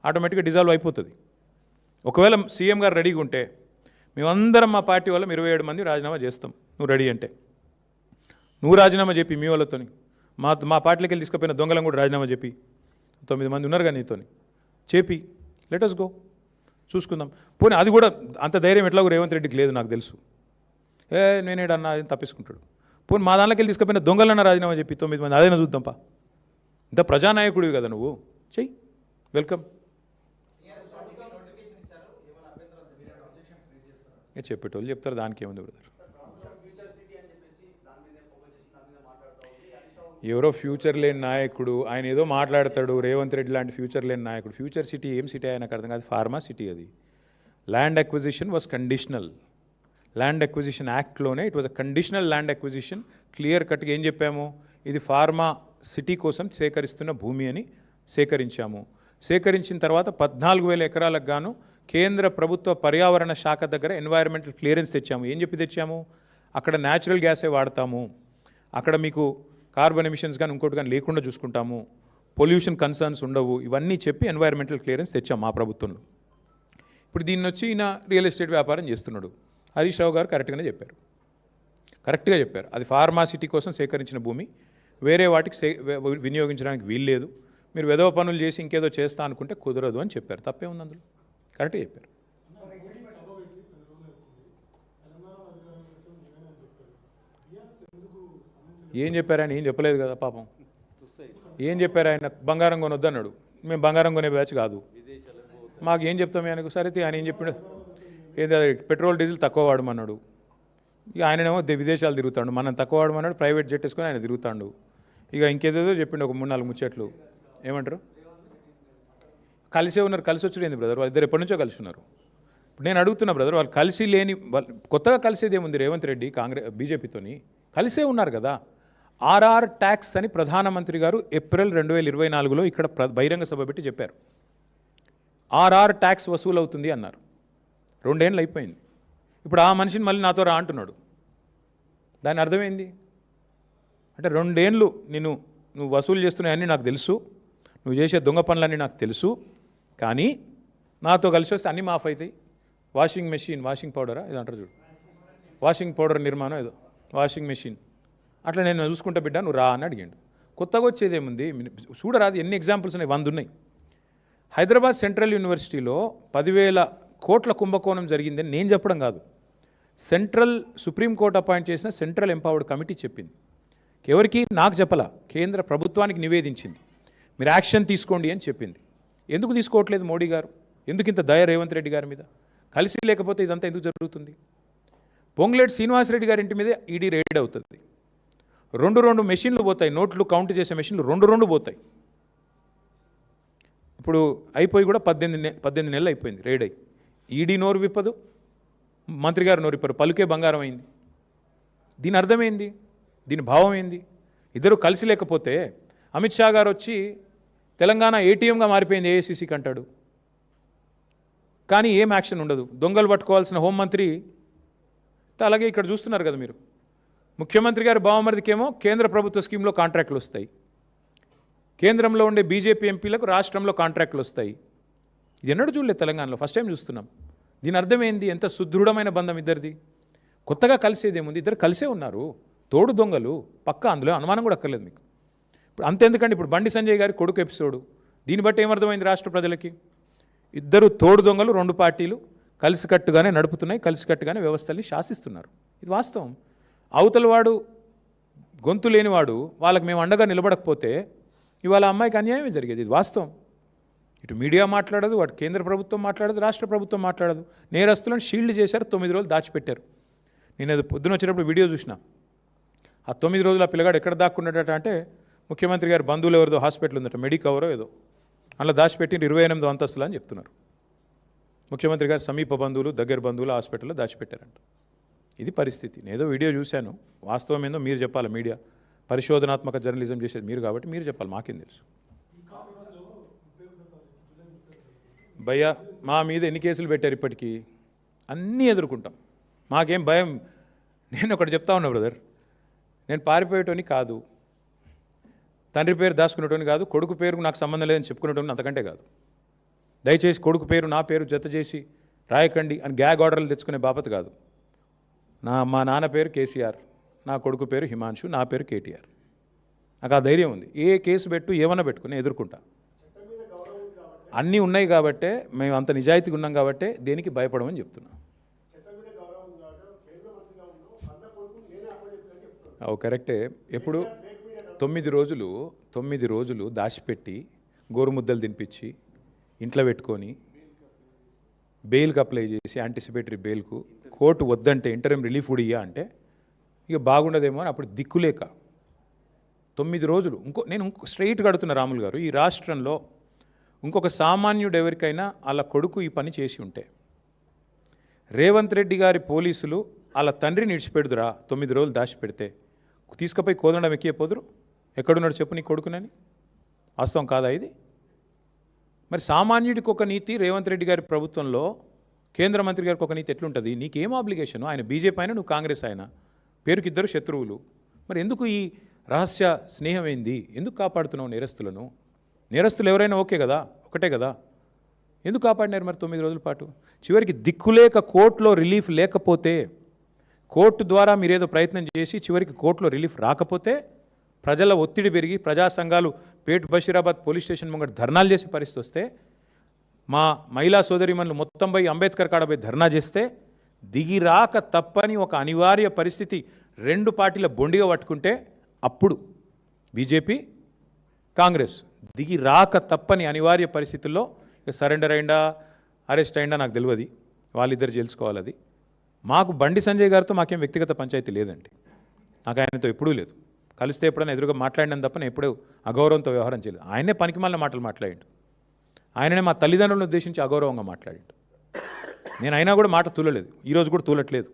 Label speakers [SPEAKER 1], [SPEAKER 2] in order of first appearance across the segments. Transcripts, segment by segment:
[SPEAKER 1] ఆటోమేటిక్గా డిజాల్వ్ అయిపోతుంది. ఒకవేళ సీఎం గారు రెడీగా ఉంటే మేమందరం మా పార్టీ వాళ్ళం 27 మంది రాజీనామా చేస్తాం, నువ్వు రెడీ అంటే. నువ్వు రాజీనామా చెప్పి మీ వాళ్ళతోని మా పార్టీలోకి వెళ్ళి తీసుకుపోయిన దొంగలం కూడా రాజీనామా చెప్పి 9 మంది ఉన్నారు కానీ నీతోని చెప్పి లెటస్ గో చూసుకుందాం. పోనీ అది కూడా అంత ధైర్యం ఎట్లాగో రేవంత్ రెడ్డికి లేదు నాకు తెలుసు. నేనేడన్నా అది తప్పించుకుంటాడు. పోనీ మా దాంట్లోకి వెళ్ళి తీసుకుపోయిన దొంగలన్నా రాజీనామా చెప్పి 9 మంది అదైనా చూద్దాంపా. ఇంత ప్రజానాయకుడివి కదా నువ్వు, చెయ్యి, వెల్కమ్. చెప్పేటోళ్ళు చెప్తారు, దానికి ఏముంది బ్రదర్. ఎవరో ఫ్యూచర్ లేని నాయకుడు ఆయన ఏదో మాట్లాడతాడు, రేవంత్ రెడ్డి లాంటి ఫ్యూచర్ లేని నాయకుడు. ఫ్యూచర్ సిటీ ఏం సిటీ ఆయనకు అర్థం కాదు, ఫార్మా సిటీ అది. Land acquisition was conditional. Land acquisition యాక్ట్లోనే it was a conditional land acquisition. Clear కట్గా ఏం చెప్పాము, ఇది ఫార్మా సిటీ కోసం సేకరిస్తున్న భూమి అని సేకరించాము. సేకరించిన తర్వాత 14,000 ఎకరాలకు గాను కేంద్ర ప్రభుత్వ పర్యావరణ శాఖ దగ్గర ఎన్వైరన్మెంటల్ క్లియరెన్స్ తెచ్చాము. ఏం చెప్పి తెచ్చాము, అక్కడ న్యాచురల్ గ్యాసే వాడతాము, అక్కడ మీకు కార్బన్ ఎమిషన్స్ కానీ ఇంకోటి కానీ లేకుండా చూసుకుంటాము, పొల్యూషన్ కన్సర్న్స్ ఉండవు, ఇవన్నీ చెప్పి ఎన్వైరన్మెంటల్ క్లియరెన్స్ తెచ్చాము మా ప్రభుత్వంలో. ఇప్పుడు దీన్ని వచ్చి ఈయన రియల్ ఎస్టేట్ వ్యాపారం చేస్తున్నాడు. హరీష్ రావు గారు కరెక్ట్గా చెప్పారు. అది ఫార్మాసిటీ కోసం సేకరించిన భూమి, వేరే వాటికి వినియోగించడానికి వీల్లేదు. మీరు వెధవ పనులు చేసి ఇంకేదో చేస్తా అనుకుంటే కుదరదు అని చెప్పారు. తప్పే ఉంది అందులో, కరెక్ట్గా చెప్పారు. ఏం చెప్పారు ఆయన, ఏం చెప్పలేదు కదా పాపం. ఏం చెప్పారు ఆయన, బంగారం కొనొద్దు అన్నాడు. మేము బంగారం కొనే బ్యాచ్ కాదు, మాకు ఏం చెప్తాం ఆయనకు. సరే ఆయన ఏం చెప్పాడు, ఏదో పెట్రోల్ డీజిల్ తక్కువ వాడమన్నాడు. ఇక ఆయననేమో విదేశాలు తిరుగుతాడు, మనం తక్కువ వాడమన్నాడు, ప్రైవేట్ జెట్ వేసుకొని ఆయన తిరుగుతాడు. ఇక ఇంకేదేదో చెప్పిండు, ఒక 3-4 ముచ్చట్లు. ఏమంటారు, కలిసే ఉన్నారు, కలిసి వచ్చాడు ఏంది బ్రదర్, వాళ్ళిద్దరు ఎప్పటి నుంచో కలిసి ఉన్నారు. ఇప్పుడు నేను అడుగుతున్నా బ్రదర్, వాళ్ళు కలిసి లేని, కొత్తగా కలిసేది ఏముంది రేవంత్ రెడ్డి బీజేపీతోని కలిసే ఉన్నారు కదా. ఆర్ఆర్ ట్యాక్స్ అని ప్రధానమంత్రి గారు ఏప్రిల్ 2024లో ఇక్కడ బహిరంగ సభ పెట్టి చెప్పారు. ఆర్ఆర్ ట్యాక్స్ వసూలు అవుతుంది అన్నారు. 2 ఏళ్ళు అయిపోయింది. ఇప్పుడు ఆ మనిషిని మళ్ళీ నాతో రా అంటున్నాడు. దాని అర్థమైంది అంటే 2 ఏళ్ళు నువ్వు వసూలు చేస్తున్నాయని నాకు తెలుసు, నువ్వు చేసే దొంగ పనులన్నీ నాకు తెలుసు, కానీ నాతో కలిసి వస్తే అన్నీ మాఫ్ అవుతాయి. వాషింగ్ మెషిన్, వాషింగ్ పౌడరా ఇది అంటారు చూడు, వాషింగ్ పౌడర్ నిర్మాణం ఏదో వాషింగ్ మెషిన్, అట్లా నేను చూసుకుంటా బిడ్డ, నువ్వు రా అని అడిగాడు. కొత్తగా వచ్చేదేముంది, చూడరాదు, ఎన్ని ఎగ్జాంపుల్స్ ఉన్నాయి, 100 ఉన్నాయి. హైదరాబాద్ సెంట్రల్ యూనివర్సిటీలో 10,000 కోట్ల కుంభకోణం జరిగిందని నేను చెప్పడం కాదు, సుప్రీంకోర్టు అపాయింట్ చేసిన సెంట్రల్ ఎంపవర్డ్ కమిటీ చెప్పింది. ఎవరికి, నాకు చెప్పలా, కేంద్ర ప్రభుత్వానికి నివేదించింది. మీరు యాక్షన్ తీసుకోండి అని చెప్పింది. ఎందుకు తీసుకోవట్లేదు మోడీ గారు, ఎందుకు ఇంత దయ రేవంత్ రెడ్డి గారి మీద? కలిసి లేకపోతే ఇదంతా ఎందుకు జరుగుతుంది? పొంగులేటి శ్రీనివాసరెడ్డి గారి ఇంటి మీద ఈడీ రైడ్ అవుతుంది. 2 మెషిన్లు పోతాయి, నోట్లు కౌంట్ చేసే మెషిన్లు 2 పోతాయి. ఇప్పుడు అయిపోయి కూడా 18 నెలలు అయిపోయింది రైడ్ అయ్యి. ఈడీ నోరు విప్పదు, మంత్రి గారు నోరు విప్పరు, పలుకే బంగారం అయింది. దీని అర్థమైంది, దీని భావం ఏంది? ఇద్దరు కలిసి లేకపోతే అమిత్ షా గారు వచ్చి తెలంగాణ ఏటీఎంగా మారిపోయింది ఏఐసీసీకి అంటాడు, కానీ ఏం యాక్షన్ ఉండదు. దొంగలు పట్టుకోవాల్సిన హోంమంత్రి, అలాగే ఇక్కడ చూస్తున్నారు కదా మీరు, ముఖ్యమంత్రి గారి బావమరిదికేమో కేంద్ర ప్రభుత్వ స్కీమ్లో కాంట్రాక్టులు వస్తాయి, కేంద్రంలో ఉండే బీజేపీ ఎంపీలకు రాష్ట్రంలో కాంట్రాక్టులు వస్తాయి. ఇది ఎన్నడూ చూడలేదు తెలంగాణలో, ఫస్ట్ టైం చూస్తున్నాం. దీని అర్థం ఏంది, ఎంత సుదృఢమైన బంధం ఇద్దరిది. కొత్తగా కలిసేదేముంది, ఇద్దరు కలిసే ఉన్నారు, తోడు దొంగలు పక్క, అందులో అనుమానం కూడా అక్కర్లేదు మీకు. ఇప్పుడు అంతెందుకండి, ఇప్పుడు బండి సంజయ్ గారి కొడుకు ఎపిసోడు, దీన్ని బట్టి ఏమర్థమైంది రాష్ట్ర ప్రజలకి, ఇద్దరు తోడు దొంగలు, 2 పార్టీలు కలిసికట్టుగానే నడుపుతున్నాయి, కలిసికట్టుగానే వ్యవస్థల్ని శాసిస్తున్నారు. ఇది వాస్తవం. అవతల వాడు గొంతు లేనివాడు, వాళ్ళకి మేము అండగా నిలబడకపోతే ఇవాళ అమ్మాయికి అన్యాయమే జరిగేది. ఇది వాస్తవం. ఇటు మీడియా మాట్లాడదు, అటు కేంద్ర ప్రభుత్వం మాట్లాడదు, రాష్ట్ర ప్రభుత్వం మాట్లాడదు. నేరస్తులను షీల్డ్ చేశారు, 9 రోజులు దాచిపెట్టారు. నేను అది పొద్దున వచ్చేటప్పుడు వీడియో చూసిన. ఆ 9 రోజులు ఆ పిల్లగాడు ఎక్కడ దాక్కున్నాడట అంటే, ముఖ్యమంత్రి గారి బంధువులు ఎవరిదో హాస్పిటల్ ఉందట, మెడికవరో ఏదో, అందులో దాచిపెట్టి 28వ అంతస్తులు అని చెప్తున్నారు. ముఖ్యమంత్రి గారు సమీప బంధువులు, దగ్గర బంధువులు హాస్పిటల్లో దాచిపెట్టారంట. ఇది పరిస్థితి. నేను ఏదో వీడియో చూశాను, వాస్తవం ఏందో మీరు చెప్పాలి. మీడియా పరిశోధనాత్మక జర్నలిజం చేసేది మీరు కాబట్టి మీరు చెప్పాలి, మాకేం తెలుసు. భయ్యా, మా మీద ఎన్ని కేసులు పెట్టారు ఇప్పటికీ, అన్నీ ఎదుర్కొంటాం, మాకేం భయం. నేను ఒకటి చెప్తా ఉన్నా బ్రదర్, నేను పారిపోయేటోని కాదు, తండ్రి పేరు దాచుకునేటోని కాదు, కొడుకు పేరుకు నాకు సంబంధం లేదని చెప్పుకునేటోని అంతకంటే కాదు. దయచేసి కొడుకు పేరు నా పేరు జత చేసి రాయకండి అని గ్యాగ్ ఆర్డర్లు తెచ్చుకునే బాపత కాదు. మా నాన్న పేరు కేసీఆర్, నా కొడుకు పేరు హిమాంశు, నా పేరు కేటీఆర్. నాకు ఆ ధైర్యం ఉంది. ఏ కేసు పెట్టు ఏమన్నా పెట్టుకుని ఎదుర్కొంటా. అన్నీ ఉన్నాయి కాబట్టే, మేము అంత నిజాయితీగా ఉన్నాం కాబట్టే దేనికి భయపడమని చెప్తున్నాం. అవు కరెక్టే. ఎప్పుడు 9 రోజులు దాచిపెట్టి గోరుముద్దలు తినిపించి ఇంట్లో పెట్టుకొని బెయిల్కి అప్లై చేసి యాంటిసిపేటరీ బెయిల్కు కోర్టు వద్దంటే ఇంటరిమ్ రిలీఫ్ కూడా ఇయ్యా అంటే ఇక బాగుండదేమో అని అప్పుడు దిక్కులేక 9 రోజులు నేను స్ట్రైట్గా అడుగుతున్న రాములు గారు, ఈ రాష్ట్రంలో ఇంకొక సామాన్యుడు ఎవరికైనా వాళ్ళ కొడుకు ఈ పని చేసి ఉంటే రేవంత్ రెడ్డి గారి పోలీసులు వాళ్ళ తండ్రిని ఇడిచిపెడుదురా 9 రోజులు దాచిపెడితే? తీసుకుపోయి కోదండం ఎక్కిపోదురు? ఎక్కడున్నాడు చెప్పు నీ కొడుకునని? వాస్తవం కాదా ఇది? మరి సామాన్యుడికి ఒక నీతి రేవంత్ రెడ్డి గారి ప్రభుత్వంలో, కేంద్ర మంత్రి గారికి ఒక నీతి ఎట్లుంటుంది? నీకేం ఆబ్లిగేషను? ఆయన బీజేపీ అయినా నువ్వు కాంగ్రెస్ అయినా పేరుకి ఇద్దరు శత్రువులు. మరి ఎందుకు ఈ రహస్య స్నేహం ఏంది? ఎందుకు కాపాడుతున్నావు నేరస్తులను? నేరస్తులు ఎవరైనా ఓకే కదా, ఒకటే కదా, ఎందుకు కాపాడినారు మరి 9 రోజుల పాటు? చివరికి దిక్కులేక కోర్టులో రిలీఫ్ లేకపోతే, కోర్టు ద్వారా మీరేదో ప్రయత్నం చేసి చివరికి కోర్టులో రిలీఫ్ రాకపోతే ప్రజల ఒత్తిడి పెరిగి ప్రజా సంఘాలు పేట్ బషీరాబాద్ పోలీస్ స్టేషన్ ముంగట ధర్నాలు చేసే పరిస్థితి వస్తే, మా మహిళా సోదరిమణులు మొత్తం పోయి అంబేద్కర్ కాడ పోయి ధర్నా చేస్తే దిగి రాక తప్పని ఒక అనివార్య పరిస్థితి 2 పార్టీల బొండిగా పట్టుకుంటే అప్పుడు బీజేపీ కాంగ్రెస్ దిగి రాక తప్పని అనివార్య పరిస్థితుల్లో సరెండర్ అయిందా అరెస్ట్ అయిందా నాకు తెలియదు, వాళ్ళిద్దరు తెలుసుకోవాలి. అది మాకు బండి సంజయ్ గారితో మాకేం వ్యక్తిగత పంచాయతీ లేదండి. నాకు ఆయనతో ఎప్పుడూ లేదు. కలిస్తే ఎప్పుడైనా ఎదురుగా మాట్లాడినాను తప్ప నేను ఎప్పుడూ అగౌరవంతో వ్యవహారం చేయలేదు. ఆయనే పనికిమాలిన మాటలు మాట్లాడిండు. ఆయననే మా తల్లిదండ్రులను ఉద్దేశించి అగౌరవంగా మాట్లాడిండు. నేను అయినా కూడా మాట తూలలేదు, ఈరోజు కూడా తూలట్లేదు.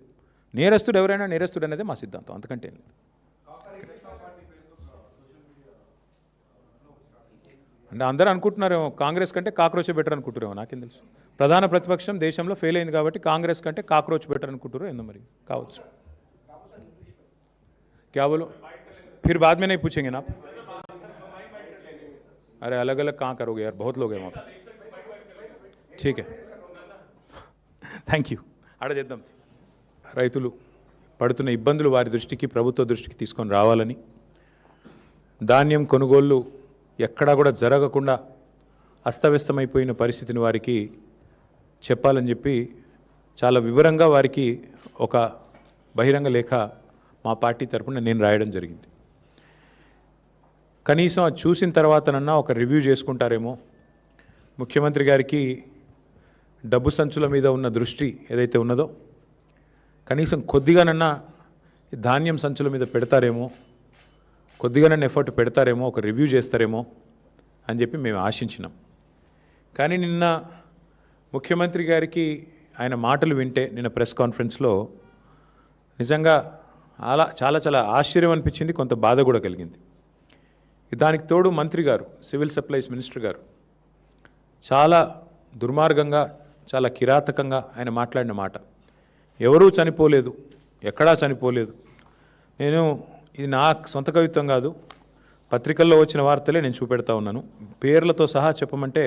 [SPEAKER 1] నేరస్తుడు ఎవరైనా నేరస్తుడు అనేది మా సిద్ధాంతం, అంతకంటే లేదు. అంటే అందరూ అనుకుంటున్నారేమో కాంగ్రెస్ కంటే కాక్రోచ్ బెటర్ అనుకుంటారేమో, నాకేం తెలుసు. ప్రధాన ప్రతిపక్షం దేశంలో ఫెయిల్ అయింది కాబట్టి కాంగ్రెస్ కంటే కాక్రోచ్ బెటర్ అనుకుంటారు. ఎందుకు మరి కావచ్చు. क्या बोलो फिर बाद में नहीं पूछेंगे ना आप? अरे अलग अलग कहाँ करोगे यार, बहुत लोग हैं वहाँ पे. ठीक है, థ్యాంక్ యూ. అడచేద్దాం. రైతులు పడుతున్న ఇబ్బందులు వారి దృష్టికి, ప్రభుత్వ దృష్టికి తీసుకొని రావాలని, ధాన్యం కొనుగోళ్ళు ఎక్కడా కూడా జరగకుండా అస్తవ్యస్తమైపోయిన పరిస్థితిని వారికి చెప్పాలని చెప్పి చాలా వివరంగా వారికి ఒక బహిరంగ లేఖ మా పార్టీ తరపున నేను రాయడం జరిగింది. కనీసం అది చూసిన తర్వాతనన్నా ఒక రివ్యూ చేసుకుంటారేమో, ముఖ్యమంత్రి గారికి డబ్బు సంచుల మీద ఉన్న దృష్టి ఏదైతే ఉన్నదో కనీసం కొద్దిగానన్నా ధాన్యం సంచుల మీద పెడతారేమో, కొద్దిగానన్నా ఎఫర్ట్ పెడతారేమో, ఒక రివ్యూ చేస్తారేమో అని చెప్పి మేము ఆశించినాం. కానీ నిన్న ముఖ్యమంత్రి గారికి ఆయన మాటలు వింటే నిన్న ప్రెస్ కాన్ఫరెన్స్లో నిజంగా అలా చాలా చాలా ఆశ్చర్యం అనిపించింది, కొంత బాధ కూడా కలిగింది. దానికి తోడు మంత్రి గారు, సివిల్ సప్లైస్ మినిస్టర్ గారు చాలా దుర్మార్గంగా, చాలా కిరాతకంగా ఆయన మాట్లాడిన మాట, ఎవరూ చనిపోలేదు, ఎక్కడా చనిపోలేదు. ఇది నా సొంత కవిత్వం కాదు, పత్రికల్లో వచ్చిన వార్తలే నేను చూపెడతా ఉన్నాను. పేర్లతో సహా చెప్పమంటే